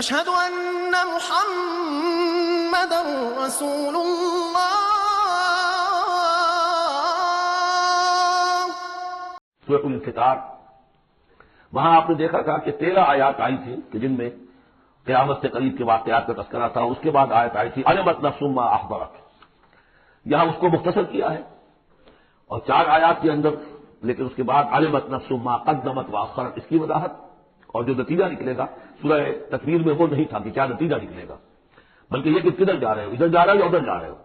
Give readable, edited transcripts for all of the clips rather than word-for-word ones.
أشهد أن محمدا رسول الله. سورۃ الانفطار، وہاں آپ نے دیکھا تھا کہ 13 آیات آئی تھی کہ جن میں قیامت سے قریب کے واقعات کا تذکرہ تھا. اس کے بعد آیت آئی تھی علمت نفس ما احضرت. یہاں اس کو مختصر کیا ہے اور 4 آیات کے اندر، لیکن اس کے بعد علمت نفس ما قدمت واخرت، اس کی وضاحت. اور جو نتیجہ نکلے گا سورہ تکویر میں وہ نہیں تھا کہ کیا نتیجہ نکلے گا، بلکہ یہ کہ کدھر جا رہے ہو، ادھر جا رہے ہو یا ادھر جا رہے ہو.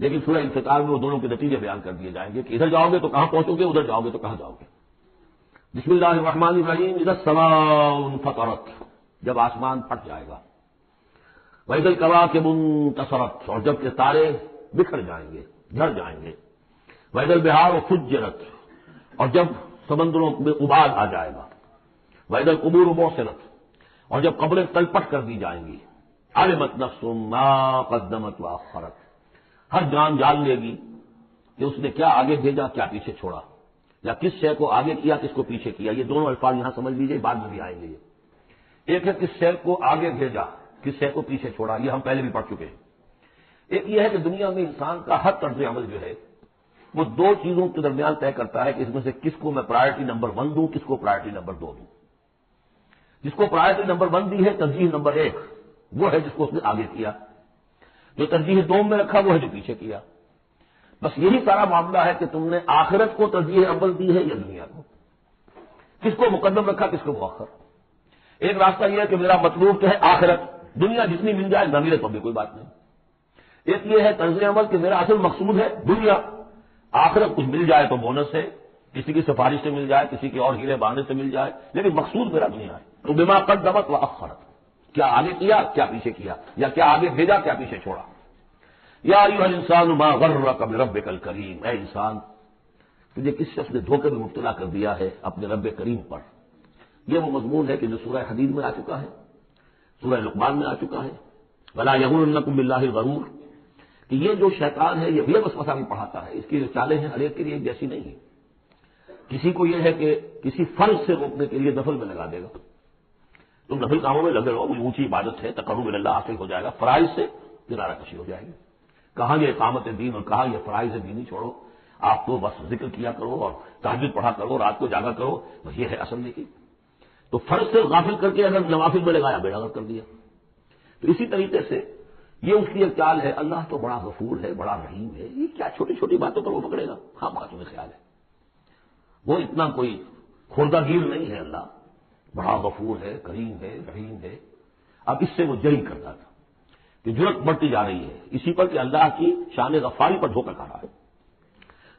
لیکن سورہ انفطار میں وہ دونوں کے نتیجے بیان کر دیے جائیں گے کہ ادھر جاؤ گے تو کہاں پہنچو گے، ادھر جاؤ گے تو کہاں جاؤ گے. بسم اللہ الرحمن الرحیم. اذا السماء انفطرت، جب آسمان پھٹ جائے گا. واذا الکواکب انتصرت، اور جب کہ تارے بکھر جائیں گے، جھڑ جائیں گے. واذا البحار فجرت، اور جب سمندروں میں ابال آ جائے گا. واذا القبور بعثرت، اور جب قبریں تلپٹ کر دی جائیں گی. علمت نفس ما قدمت واخرت، ہر جان جان لے گی کہ اس نے کیا آگے بھیجا کیا پیچھے چھوڑا، یا کس شے کو آگے کیا کس کو پیچھے کیا. یہ دونوں الفاظ یہاں سمجھ لیجیے، بعد میں بھی آئیں گے. یہ ایک ہے کس شے کو آگے بھیجا کس شے کو پیچھے چھوڑا، یہ ہم پہلے بھی پڑھ چکے ہیں. ایک یہ ہے کہ دنیا میں انسان کا ہر طرز عمل جو ہے وہ 2 چیزوں کے درمیان طے کرتا ہے کہ اس میں سے کس کو میں پرائرٹی نمبر 1 دوں، کس کو پرائرٹی نمبر 2 دوں. جس کو پرائرٹی نمبر 1 دی ہے، ترجیح نمبر 1 وہ ہے جس کو اس نے آگے کیا. جو ترجیح 2 میں رکھا وہ ہے جو پیچھے کیا. بس یہی سارا معاملہ ہے کہ تم نے آخرت کو ترجیح اول دی ہے یا دنیا کو، کس کو مقدم رکھا کس کو مؤخر. ایک راستہ یہ ہے کہ میرا مطلوب تو ہے آخرت، دنیا جتنی مل جائے نہ ملے تو بھی کوئی بات نہیں. ایک یہ ہے طرز عمل کہ میرا اصل مقصود ہے دنیا، آخرت کچھ مل جائے تو بونس ہے، کسی کی سفارش سے مل جائے، کسی کے اور ہیرے بہانے سے مل جائے، لیکن مقصود میرا دنیا ہے. تو بما قدمت واخرت، کیا آگے کیا کیا پیچھے کیا، یا کیا آگے بھیجا کیا پیچھے چھوڑا. یا ایھا الانسان ما غرک بربک الکریم، اے انسان تجھے کس شخص نے دھوکے میں مبتلا کر دیا ہے اپنے رب کریم پر. یہ وہ مضمون ہے کہ جو سورہ حدید میں آ چکا ہے، سورہ لقمان میں آ چکا ہے. ولا یغرنکم باللہ الغرور، کہ یہ جو شیطان ہے یہ وسوسہ بھی پڑھاتا ہے. اس کی جو چالیں ہیں ہر ایک کے لیے ایک جیسی نہیں ہے. کسی کو یہ ہے کہ کسی فرض سے روکنے کے لیے نفل میں لگا دے گا، تم نفل کاموں میں لگے رہو، اونچی عبادت ہے، تقرب الی اللہ حاصل ہو جائے گا. فرائض سے کنارہ کشی ہو جائے گی. کہاں یہ اقامت دین اور کہاں یہ فرائض دینی چھوڑو، آپ تو بس ذکر کیا کرو اور تہجد پڑھا کرو، رات کو جاگا کرو، بس یہ ہے اصل نیکی. تو فرض سے غافل کر کے اگر نوافل میں لگایا بیڑا غرق کر دیا. تو اسی طریقے سے یہ اس کی ایک چال ہے. اللہ تو بڑا غفور ہے، بڑا رحیم ہے، یہ کیا چھوٹی چھوٹی باتوں پر وہ پکڑے گا. ہاں بات میں خیال ہے وہ اتنا کوئی خوردہ گیر نہیں ہے. اللہ بڑا غفور ہے، کریم ہے، رحیم ہے. اب اس سے وہ جری کرتا تھا کہ جرت بڑھتی جا رہی ہے اسی پر کہ اللہ کی شان غفاری پر دھوکہ کھا رہا ہے.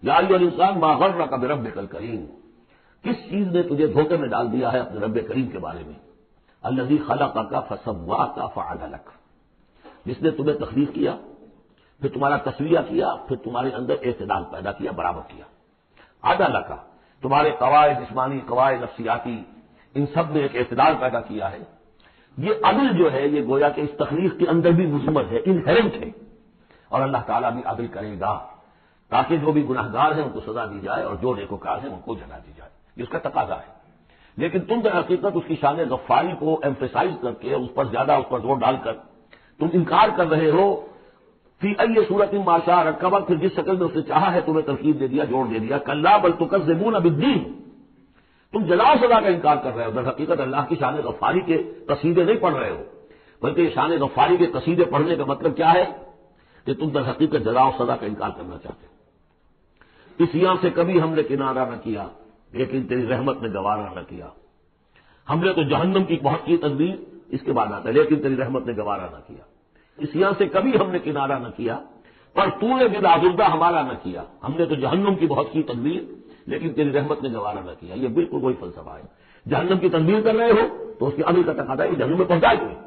یا ایھا الانسان ما غرک بربک الکریم، کس چیز نے تجھے دھوکے میں ڈال دیا ہے اپنے رب کریم کے بارے میں. الذی خلقک فسواک فعدلک، جس نے تمہیں تخلیق کیا، پھر تمہارا تسویہ کیا، پھر تمہارے اندر اعتدال پیدا کیا، برابر کیا. عدلک، تمہارے قواعد جسمانی، قواعد نفسیاتی، ان سب میں ایک اعتدال پیدا کیا ہے. یہ عدل جو ہے یہ گویا کہ اس تخلیق کے اندر بھی مضمر ہے، انہیرنٹ ہے. اور اللہ تعالیٰ بھی عدل کرے گا تاکہ جو بھی گناہ گار ہیں ان کو سزا دی جائے اور جو نیکوکار ہیں ان کو جزا دی جائے. یہ اس کا تقاضا ہے. لیکن تم در حقیقت اس کی شان غفاری کو ایمفیسائز کر کے اس پر زیادہ اس پر زور ڈال کر تم انکار کر رہے ہو. فی ای صورت ما شاء رکب، پھر جس شکل میں اس نے چاہا ہے تمہیں ترکیب دے دیا، جوڑ دے دیا. کلا بل تکذبون بالدین، تم جزا و سزا کا انکار کر رہے ہو. در حقیقت اللہ کی شان غفاری کے قصیدے نہیں پڑھ رہے ہو، بلکہ شان غفاری کے قصیدے پڑھنے کا مطلب کیا ہے کہ تم در حقیقت جزا و سزا کا انکار کرنا چاہتے ہو. اس یہاں سے کبھی ہم نے کنارہ نہ کیا لیکن تیری رحمت نے گوارا نہ کیا. ہم نے تو جہنم کی بہت کی تدبیر، اس کے بعد آتا ہے لیکن تیری رحمت نے گوارا نہ کیا. اس یہاں سے کبھی ہم نے کنارہ نہ کیا پر تو نے دل آزردہ ہمارا نہ کیا. ہم نے تو جہنم کی بہت کی تدبیر لیکن تیری رحمت نے گوارا نہ کیا. یہ بالکل وہی فلسفہ ہے. جہنم کی تدبیر کر رہے ہو تو اس کے عمل کا تقاضا ہے کہ جہنم میں پہنچائے تمہیں.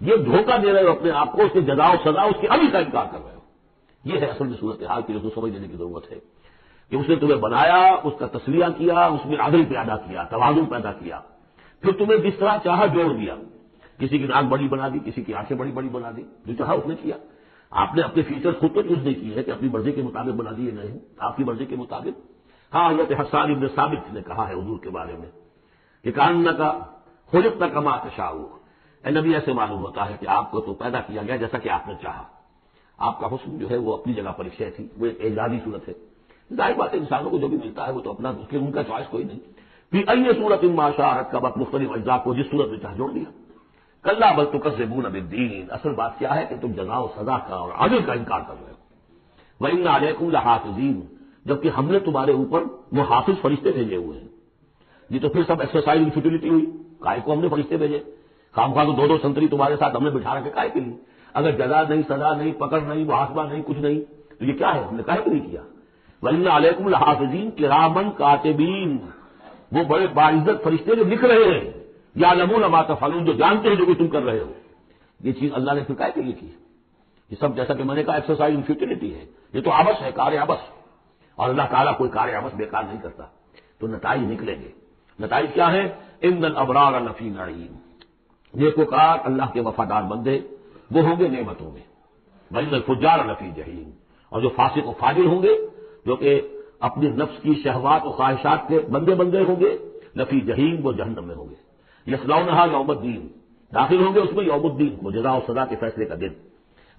یہ دھوکہ دے رہے ہو اپنے آپ کو، اس کے جزا و سزا اس کے عمل کا انکار کر رہے ہو. یہ ہے اصل میں صورتحال کی جو سمجھ لینے کی ضرورت ہے کہ اس نے تمہیں بنایا، اس کا تسلیہ کیا، اس میں عدل پیدا کیا، توازن پیدا کیا، پھر تمہیں جس طرح چاہا جوڑ دیا. کسی کی ناک بڑی بنا دی، کسی کی آنکھیں بڑی بڑی بنا دی، جو چاہا اس نے کیا. آپ نے اپنے فیچر خود تو چوز نہیں کیے ہیں کہ اپنی مرضی کے مطابق بنا دیے نہیں، آپ کی مرضی کے مطابق. ہاں حضرت حسان ابن ثابت نے کہا ہے حضور کے بارے میں کہ کانک خلقت کما تشاء، اے نبی ایسے معلوم ہوتا ہے کہ آپ کو تو پیدا کیا گیا جیسا کہ آپ نے چاہا. آپ کا حسن جو ہے وہ اپنی جگہ پر ایک شے تھی, وہ ایک اعجازی صورت ہے. ظاہر بات ہے انسانوں کو جو بھی ملتا ہے وہ تو اپنا ان کا چوائس کوئی نہیں. پھر ائیے صورت ان معاشرت کا وقت مختلف اجزاء کو جس صورت میں چاہ جوڑ دیا. کلا بل تکذبون بالدین, اصل بات کیا ہے کہ تم جزا و سزا کا اور عدل کا انکار کر رہے ہو. وَإِنَّ عَلَيْكُمْ لَحَافِظِينَ, جبکہ ہم نے تمہارے اوپر وہ حافظ فرشتے بھیجے ہوئے ہیں. یہ تو پھر سب ایکسرسائز فیوٹیلیٹی ہوئی. کائے کو ہم نے فرشتے بھیجے, خامخواہ تو دو سنتری تمہارے ساتھ ہم نے بٹھا رکھے کائے کے لیے. اگر جزا نہیں, سزا نہیں, پکڑ نہیں, محاسبہ نہیں, کچھ نہیں, تو یہ کیا ہے, ہم نے کائے کو نہیں کیا. وَإِنَّ عَلَيْكُمْ لَحَافِظِينَ كِرَامًا كَاتِبِينَ, وہ بڑے باعزت فرشتے جو لکھ رہے ہیں. یعلمون ما تفعلون, جو جانتے ہیں جو کہ تم کر رہے ہو. یہ چیز اللہ نے پھر کائے کے لیے کی. یہ سب جیسا کہ میں نے کہا ایکسرسائز ان فیوٹیلیٹی ہے. یہ تو عبث ہے, کار عبث, اور اللہ تعالیٰ کوئی کار عبث بیکار نہیں کرتا. تو نتائج نکلیں گے. نتائج کیا ہے؟ ان الابرار لفی نعیم, نیکوکار اللہ کے وفادار بندے وہ ہوں گے نعمتوں میں. وان الفجار لفی جحیم, اور جو فاسق و فاجر ہوں گے جو کہ اپنی نفس کی شہوات و خواہشات کے بندے ہوں گے, لفی جحیم, وہ جہنم میں ہوں گے. یصلونھا یوم الدین, داخل ہوں گے اس میں یوم الدین, وہ جزا و سزا کے فیصلے کا دن.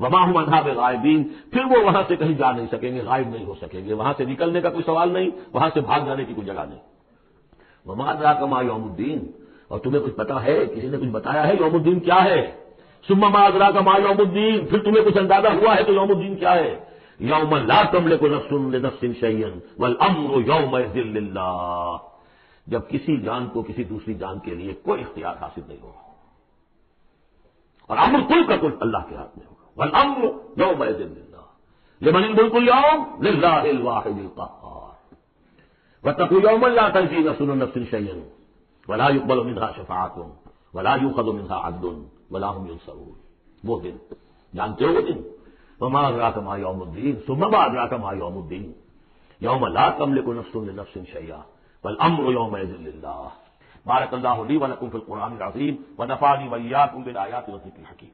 وما هم عنھا بغائبین, پھر وہ وہاں سے کہیں جا نہیں سکیں گے, غائب نہیں ہو سکیں گے. وہاں سے نکلنے کا کوئی سوال نہیں, وہاں سے بھاگ جانے کی کوئی جگہ نہیں. وما ادراک ما یوم الدین, اور تمہیں کچھ پتا ہے, کسی نے کچھ بتایا ہے یوم الدین کیا ہے؟ ثم ما ادراک ما یوم الدین, پھر تمہیں کچھ اندازہ ہوا ہے تو یوم الدین کیا ہے؟ یوم لا تملک نفس لنفس شیئا والامر یومئذ للہ, جب کسی جان کو کسی دوسری جان کے لیے کوئی اختیار حاصل نہیں ہوگا, اور امر کل کا کل اللہ کے ہاتھ میں ہوگا. والامر یومئذ للہ لمن الملک اليوم للہ الواحد القہار. واتقوا یوما لا تجزی نفس عن نفس شیئا ولا يقبل منها شفاعة ولا يؤخذ منها عدل ولا هم ينصرون. وہ دن جانتے ہو وہ دن. وما ادراک ما یوم الدین ثم ما ادراک ما یوم الدین یوم لا تملک نفس لنفس شیئا والامر یومئذ للہ. بارک اللہ لی ولکم فی القرآن العظیم ونفعنی وإیاکم بالآیات والذکر الحکیم.